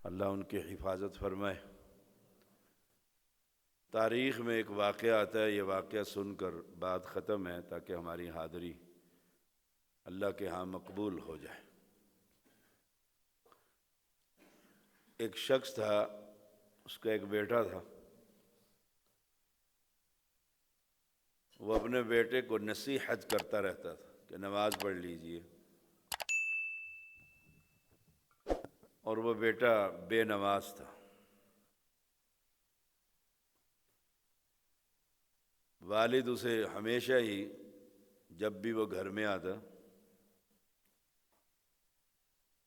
اللہ ان کی حفاظت فرمائے۔ تاریخ میں ایک واقعہ آتا ہے، یہ واقعہ سن کر بات ختم ہے تاکہ ہماری حاضری اللہ کے ہاں مقبول ہو جائے۔ ایک شخص تھا، اس کا ایک بیٹا تھا، وہ اپنے بیٹے کو نصیحت کرتا رہتا تھا کہ نماز پڑھ لیجئے، اور وہ بیٹا بے نماز تھا۔ والد اسے ہمیشہ ہی جب بھی وہ گھر میں آتا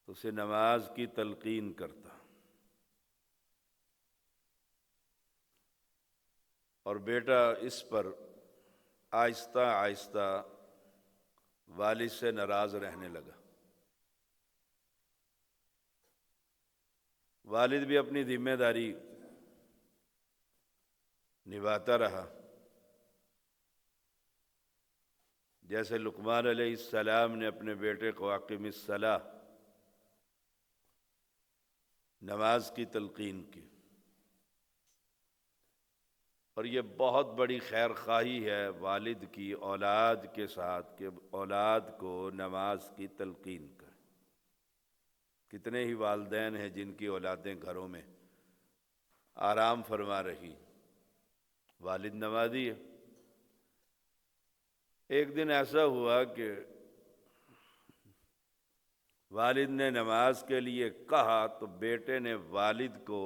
تو اسے نماز کی تلقین کرتا، اور بیٹا اس پر آہستہ آہستہ والد سے ناراض رہنے لگا۔ والد بھی اپنی ذمہ داری نبھاتا رہا، جیسے لقمان علیہ السلام نے اپنے بیٹے کو اقم الصلاۃ، نماز کی تلقین کی۔ اور یہ بہت بڑی خیر خواہی ہے والد کی اولاد کے ساتھ کہ اولاد کو نماز کی تلقین کرے۔ کتنے ہی والدین ہیں جن کی اولادیں گھروں میں آرام فرما رہی، والد نمازی ہے۔ ایک دن ایسا ہوا کہ والد نے نماز کے لیے کہا تو بیٹے نے والد کو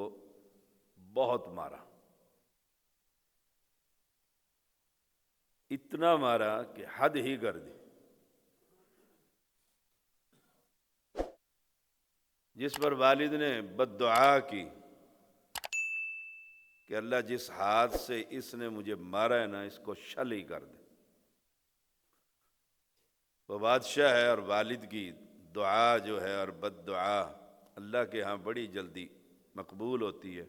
بہت مارا، اتنا مارا کہ حد ہی کر دی، جس پر والد نے بد دعا کی کہ اللہ جس ہاتھ سے اس نے مجھے مارا ہے نا، اس کو شل ہی کر دے۔ وہ بادشاہ ہے، اور والد کی دعا جو ہے اور بد دعا اللہ کے ہاں بڑی جلدی مقبول ہوتی ہے۔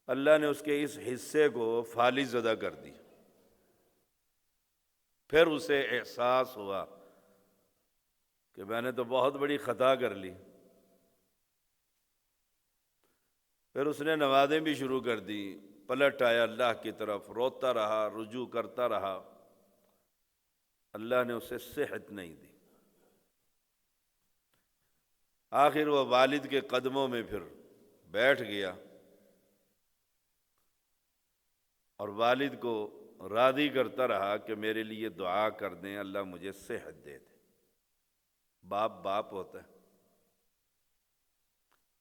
اللہ نے اس کے اس حصے کو فالج زدہ کر دی۔ پھر اسے احساس ہوا کہ میں نے تو بہت بڑی خطا کر لی۔ پھر اس نے نمازیں بھی شروع کر دی، پلٹ آیا اللہ کی طرف، روتا رہا، رجوع کرتا رہا۔ اللہ نے اسے صحت نہیں دی۔ آخر وہ والد کے قدموں میں پھر بیٹھ گیا اور والد کو راضی کرتا رہا کہ میرے لیے دعا کر دیں، اللہ مجھے صحت دے دے۔ باپ باپ ہوتا ہے۔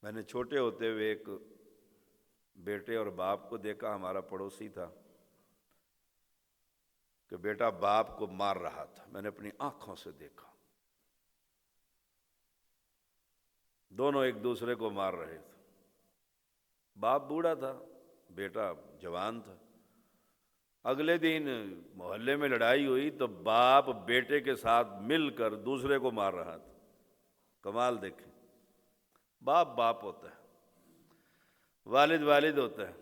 میں نے چھوٹے ہوتے ہوئے ایک بیٹے اور باپ کو دیکھا، ہمارا پڑوسی تھا، کہ بیٹا باپ کو مار رہا تھا، میں نے اپنی آنکھوں سے دیکھا، دونوں ایک دوسرے کو مار رہے تھے۔ باپ بوڑھا تھا، بیٹا جوان تھا۔ اگلے دن محلے میں لڑائی ہوئی تو باپ بیٹے کے ساتھ مل کر دوسرے کو مار رہا تھا۔ کمال دیکھیں، باپ باپ ہوتا ہے، والد والد ہوتا ہے۔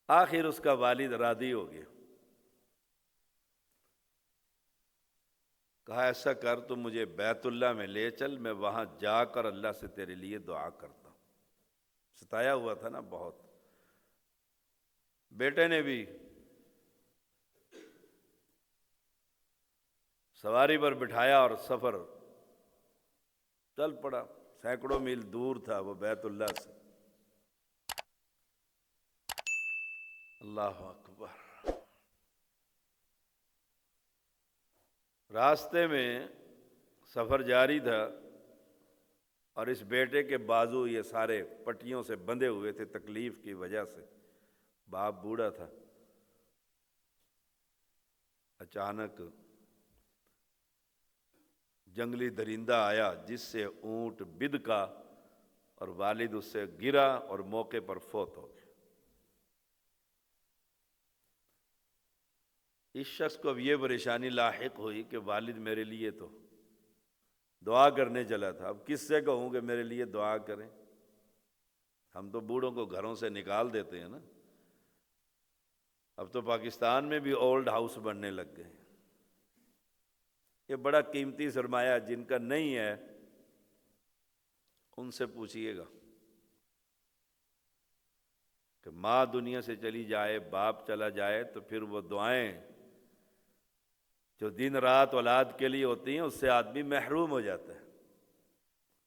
آخر اس کا والد راضی ہو گیا، کہا ایسا کر تو مجھے بیت اللہ میں لے چل، میں وہاں جا کر اللہ سے تیرے لیے دعا کرتا ہوں۔ ستایا ہوا تھا نا بہت۔ بیٹے نے بھی سواری پر بٹھایا اور سفر چل پڑا۔ سینکڑوں میل دور تھا وہ بیت اللہ سے۔ اللہ اکبر۔ راستے میں سفر جاری تھا، اور اس بیٹے کے بازو یہ سارے پٹیوں سے بندھے ہوئے تھے تکلیف کی وجہ سے۔ باپ بوڑھا تھا۔ اچانک جنگلی درندہ آیا جس سے اونٹ بدکا، اور والد اس سے گرا اور موقع پر فوت ہو گیا۔ اس شخص کو اب یہ پریشانی لاحق ہوئی کہ والد میرے لیے تو دعا کرنے چلا تھا، اب کس سے کہوں کہ میرے لیے دعا کریں؟ ہم تو بوڑھوں کو گھروں سے نکال دیتے ہیں نا۔ اب تو پاکستان میں بھی اولڈ ہاؤس بننے لگ گئے ہیں۔ یہ بڑا قیمتی سرمایہ جن کا نہیں ہے ان سے پوچھئے گا کہ ماں دنیا سے چلی جائے، باپ چلا جائے، تو پھر وہ دعائیں جو دن رات اولاد کے لیے ہوتی ہیں اس سے آدمی محروم ہو جاتا ہے،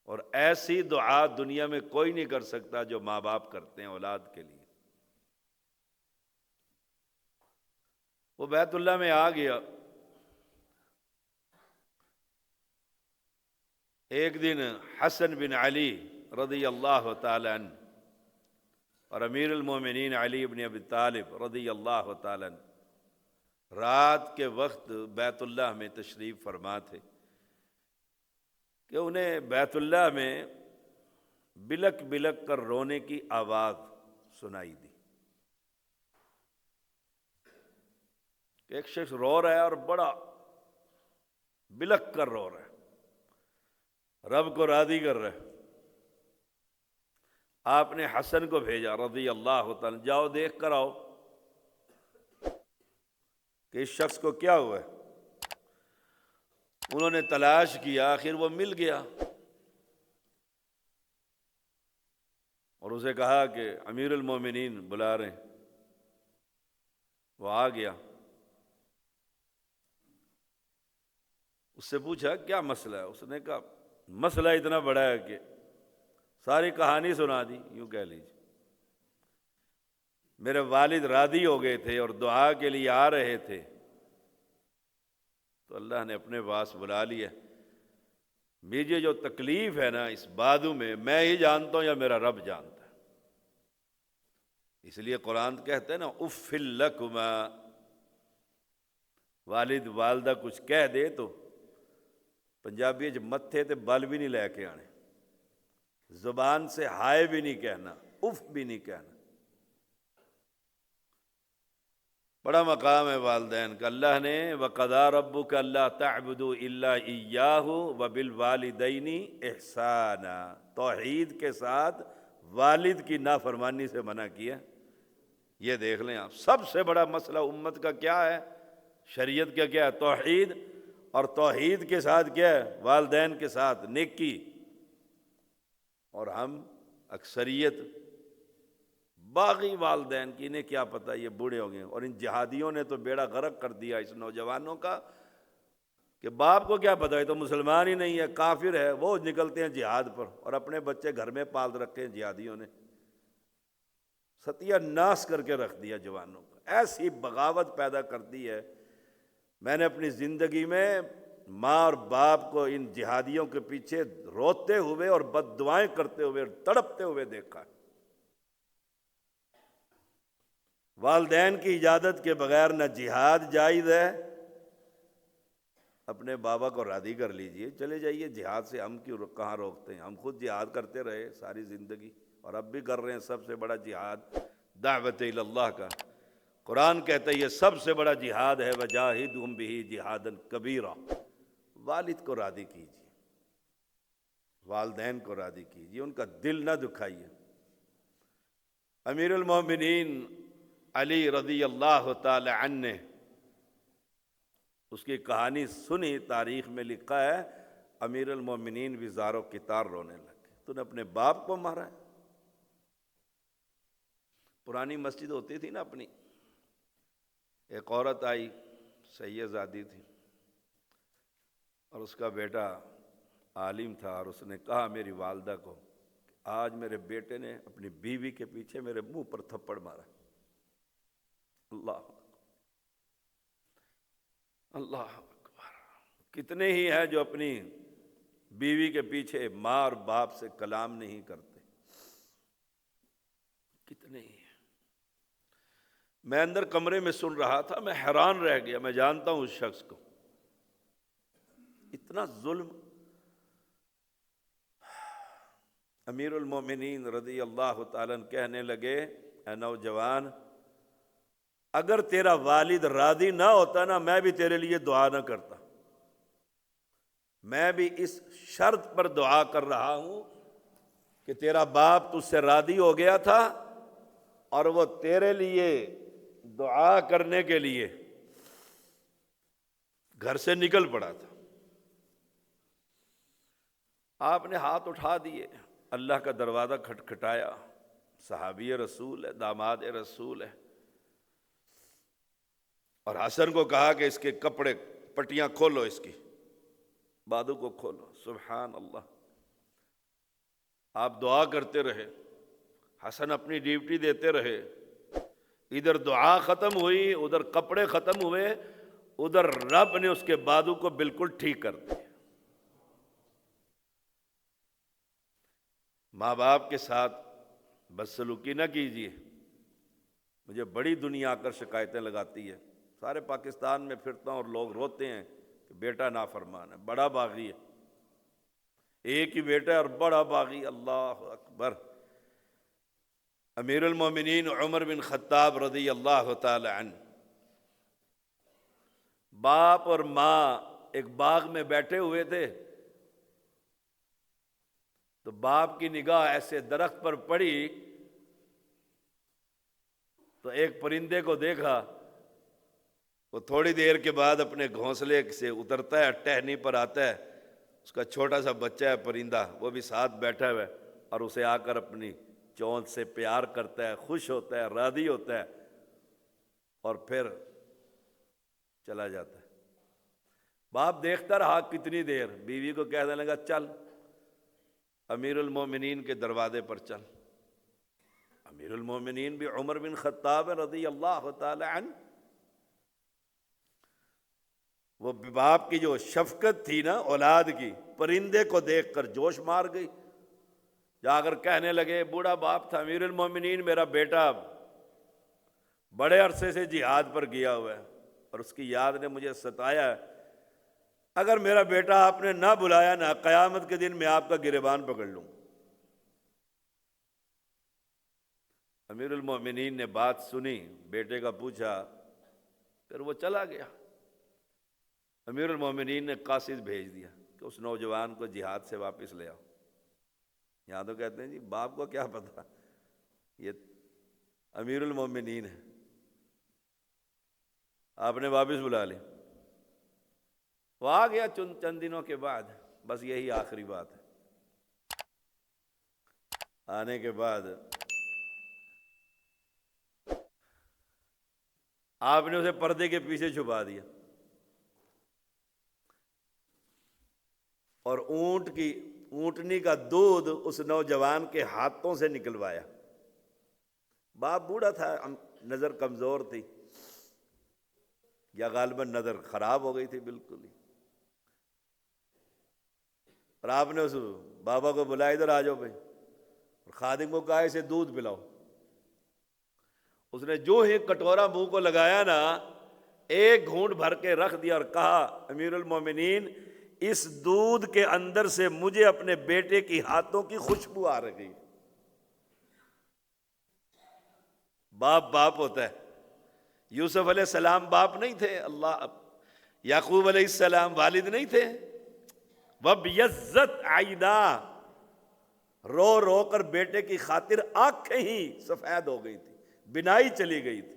اور ایسی دعا دنیا میں کوئی نہیں کر سکتا جو ماں باپ کرتے ہیں اولاد کے لیے۔ وہ بیت اللہ میں آ گیا۔ ایک دن حسن بن علی رضی اللہ تعالی عنہ اور امیر المومنین علی بن ابی طالب رضی اللہ تعالی عنہ رات کے وقت بیت اللہ میں تشریف فرما تھے کہ انہیں بیت اللہ میں بلک بلک کر رونے کی آواز سنائی دی کہ ایک شخص رو رہا ہے اور بڑا بلک کر رو رہا ہے، رب کو راضی کر رہا ہے۔ آپ نے حسن کو بھیجا رضی اللہ تعالیٰ، جاؤ دیکھ کر آؤ کہ اس شخص کو کیا ہوا ہے۔ انہوں نے تلاش کیا، آخر وہ مل گیا اور اسے کہا کہ امیر المومنین بلا رہے ہیں۔ وہ آ گیا، اس سے پوچھا کیا مسئلہ ہے؟ اس نے کہا مسئلہ اتنا بڑا ہے کہ ساری کہانی سنا دی، یوں کہہ لیجیے۔ میرے والد راضی ہو گئے تھے اور دعا کے لیے آ رہے تھے، تو اللہ نے اپنے پاس بلا لیا۔ مجھے جو تکلیف ہے نا اس بازو میں ہی جانتا ہوں یا میرا رب جانتا ہے۔ اس لیے قرآن کہتے ہیں نا اف لکما، والد والدہ کچھ کہہ دے تو پنجابی جو متھے تے بل بھی نہیں لے کے آنے، زبان سے ہائے بھی نہیں کہنا، اف بھی نہیں کہنا۔ بڑا مقام ہے والدین کا۔ اللہ نے وَقَضَىٰ رَبُّكَ أَلَّا تَعْبُدُوا إِلَّا إِيَّاهُ وَبِالْوَالِدَيْنِ إِحْسَانًا، توحید کے ساتھ والد کی نافرمانی سے منع کیا۔ یہ دیکھ لیں آپ، سب سے بڑا مسئلہ امت کا کیا ہے؟ شریعت کا کیا ہے؟ توحید، اور توحید کے ساتھ کیا ہے؟ والدین کے ساتھ نیکی۔ اور ہم اکثریت باغی والدین کی، انہیں کیا پتہ یہ بوڑھے ہو گئے، اور ان جہادیوں نے تو بیڑا غرق کر دیا اس نوجوانوں کا کہ باپ کو کیا پتہ ہے، تو مسلمان ہی نہیں ہے، کافر ہے، وہ نکلتے ہیں جہاد پر اور اپنے بچے گھر میں پال رکھے ہیں جہادیوں نے، ستیہ ناس کر کے رکھ دیا جوانوں کا۔ ایسی بغاوت پیدا کر دی ہے۔ میں نے اپنی زندگی میں ماں اور باپ کو ان جہادیوں کے پیچھے روتے ہوئے اور بد دعائیں کرتے ہوئے اور تڑپتے ہوئے دیکھا۔ والدین کی اجازت کے بغیر نہ جہاد جائز ہے۔ اپنے بابا کو راضی کر لیجئے، چلے جائیے جہاد سے، ہم کیوں کہاں روکتے ہیں؟ ہم خود جہاد کرتے رہے ساری زندگی اور اب بھی کر رہے ہیں۔ سب سے بڑا جہاد دعوت الی اللہ کا، قرآن کہتا ہے یہ سب سے بڑا جہاد ہے، وجاہدہم بہ جہادا کبیرا۔ والد کو راضی کیجیے، والدین کو راضی کیجیے، ان کا دل نہ دکھائیے۔ امیر المومنین علی رضی اللہ تعالی عنہ نے اس کی کہانی سنی، تاریخ میں لکھا ہے امیر المومنین وزاروں کی تار رونے لگے۔ تو نے اپنے باپ کو مارا ہے؟ پرانی مسجد ہوتی تھی نا اپنی، ایک عورت آئی، سید زادی تھی، اور اس کا بیٹا عالم تھا، اور اس نے کہا میری والدہ کو آج میرے بیٹے نے اپنی بیوی کے پیچھے میرے منہ پر تھپڑ مارا۔ اللہ اللہ اکبر! کتنے ہی ہیں جو اپنی بیوی کے پیچھے ماں اور باپ سے کلام نہیں کرتے، کتنے ہی ہیں۔ میں اندر کمرے میں سن رہا تھا، میں حیران رہ گیا، میں جانتا ہوں اس شخص کو، اتنا ظلم۔ امیر المومنین رضی اللہ تعالیٰ عنہ کہنے لگے اے نوجوان، اگر تیرا والد راضی نہ ہوتا نا، میں بھی تیرے لیے دعا نہ کرتا۔ میں بھی اس شرط پر دعا کر رہا ہوں کہ تیرا باپ تجھ سے راضی ہو گیا تھا اور وہ تیرے لیے دعا کرنے کے لیے گھر سے نکل پڑا تھا۔ آپ نے ہاتھ اٹھا دیے، اللہ کا دروازہ کھٹکھٹایا، صحابی رسول ہے، داماد رسول ہے، اور حسن کو کہا کہ اس کے کپڑے پٹیاں کھولو، اس کی بادو کو کھولو۔ سبحان اللہ، آپ دعا کرتے رہے، حسن اپنی ڈیوٹی دیتے رہے، ادھر دعا ختم ہوئی، ادھر کپڑے ختم ہوئے، ادھر رب نے اس کے بادو کو بالکل ٹھیک کر دیا۔ ماں باپ کے ساتھ بدسلوکی نہ کیجیے۔ مجھے بڑی دنیا آ کر شکایتیں لگاتی ہے، سارے پاکستان میں پھرتا ہوں اور لوگ روتے ہیں کہ بیٹا نافرمان ہے، بڑا باغی ہے، ایک ہی بیٹا ہے اور بڑا باغی۔ اللہ اکبر۔ امیر المومنین عمر بن خطاب رضی اللہ تعالی عنہ، باپ اور ماں ایک باغ میں بیٹھے ہوئے تھے، تو باپ کی نگاہ ایسے درخت پر پڑی تو ایک پرندے کو دیکھا، وہ تھوڑی دیر کے بعد اپنے گھونسلے سے اترتا ہے، ٹہنی پر آتا ہے، اس کا چھوٹا سا بچہ ہے پرندہ، وہ بھی ساتھ بیٹھا ہوا ہے، اور اسے آ کر اپنی چونچ سے پیار کرتا ہے، خوش ہوتا ہے، راضی ہوتا ہے، اور پھر چلا جاتا ہے۔ باپ دیکھتا رہا کتنی دیر، بیوی کو کہنے لگا چل امیر المومنین کے دروازے پر چل۔ امیر المومنین بھی عمر بن خطاب رضی اللہ تعالی عنہ، وہ باپ کی جو شفقت تھی نا اولاد کی، پرندے کو دیکھ کر جوش مار گئی، جا کر کہنے لگے، بوڑھا باپ تھا، امیر المومنین میرا بیٹا بڑے عرصے سے جہاد پر گیا ہوا ہے اور اس کی یاد نے مجھے ستایا ہے، اگر میرا بیٹا آپ نے نہ بلایا نا، قیامت کے دن میں آپ کا گریبان پکڑ لوں۔ امیر المومنین نے بات سنی، بیٹے کا پوچھا، پھر وہ چلا گیا۔ امیر المومنین نے قاصد بھیج دیا کہ اس نوجوان کو جہاد سے واپس لے آؤ۔ یہاں تو کہتے ہیں جی باپ کو کیا پتا، یہ امیر المومنین ہے، آپ نے واپس بلا لیا۔ وہ آ گیا چند دنوں کے بعد، بس یہی آخری بات ہے۔ آنے کے بعد آپ نے اسے پردے کے پیچھے چھپا دیا، اور اونٹنی کا دودھ اس نوجوان کے ہاتھوں سے نکلوایا۔ باپ بوڑھا تھا، نظر کمزور تھی، یا غالباً نظر خراب ہو گئی تھی بالکل ہی، اور آپ نے اس بابا کو بلایا، ادھر آ جاؤ بھائی، اور خادم کو کہا اسے دودھ پلاؤ۔ اس نے جو ہی کٹورا منہ کو لگایا نا، ایک گھونٹ بھر کے رکھ دیا اور کہا، امیر المومنین اس دودھ کے اندر سے مجھے اپنے بیٹے کی ہاتھوں کی خوشبو آ رہی۔ باپ ہوتا ہے۔ یوسف علیہ السلام باپ نہیں تھے، اللہ یعقوب علیہ السلام والد نہیں تھے، وَبْيَضَّتْ عَيْنَاهُ، رو رو کر بیٹے کی خاطر آنکھیں ہی سفید ہو گئی تھی، بینائی چلی گئی تھی۔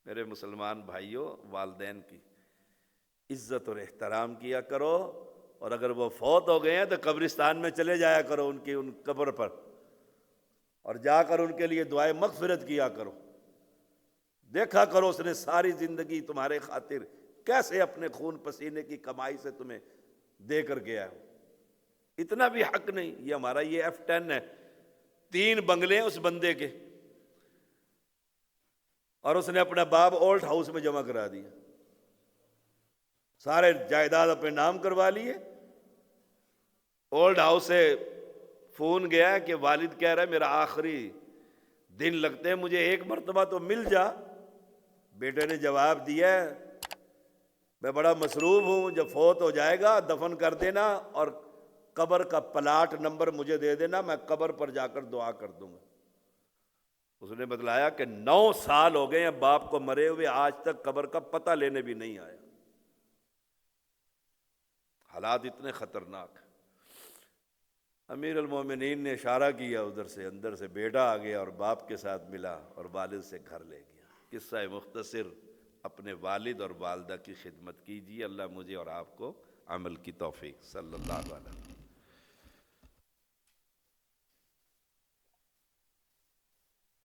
میرے مسلمان بھائیوں، والدین کی عزت اور احترام کیا کرو، اور اگر وہ فوت ہو گئے ہیں تو قبرستان میں چلے جایا کرو، ان قبر پر، اور جا کر ان کے لیے دعائے مغفرت کیا کرو۔ دیکھا کرو اس نے ساری زندگی تمہارے خاطر کیسے اپنے خون پسینے کی کمائی سے تمہیں دے کر گیا ہے۔ اتنا بھی حق نہیں، یہ ہمارا یہ F10 ہے، 3 بنگلے ہیں اس بندے کے، اور اس نے اپنا باپ اولڈ ہاؤس میں جمع کرا دیا، سارے جائیداد اپنے نام کروا لیے۔ اولڈ ہاؤس سے فون گیا کہ والد کہہ رہا ہے میرا آخری دن لگتے ہیں، مجھے ایک مرتبہ تو مل جا۔ بیٹے نے جواب دیا، میں بڑا مصروف ہوں، جب فوت ہو جائے گا دفن کر دینا، اور قبر کا پلاٹ نمبر مجھے دے دینا، میں قبر پر جا کر دعا کر دوں گا۔ اس نے بتلایا کہ 9 سال ہو گئے ہیں باپ کو مرے ہوئے، آج تک قبر کا پتہ لینے بھی نہیں آیا۔ حالات اتنے خطرناک۔ امیر المومنین نے اشارہ کیا ادھر سے، اندر سے بیٹا آ گیا اور باپ کے ساتھ ملا اور والد سے گھر لے گیا۔ قصہ مختصر، اپنے والد اور والدہ کی خدمت کیجیے، اللہ مجھے اور آپ کو عمل کی توفیق۔ صلی اللہ علیہ وسلم۔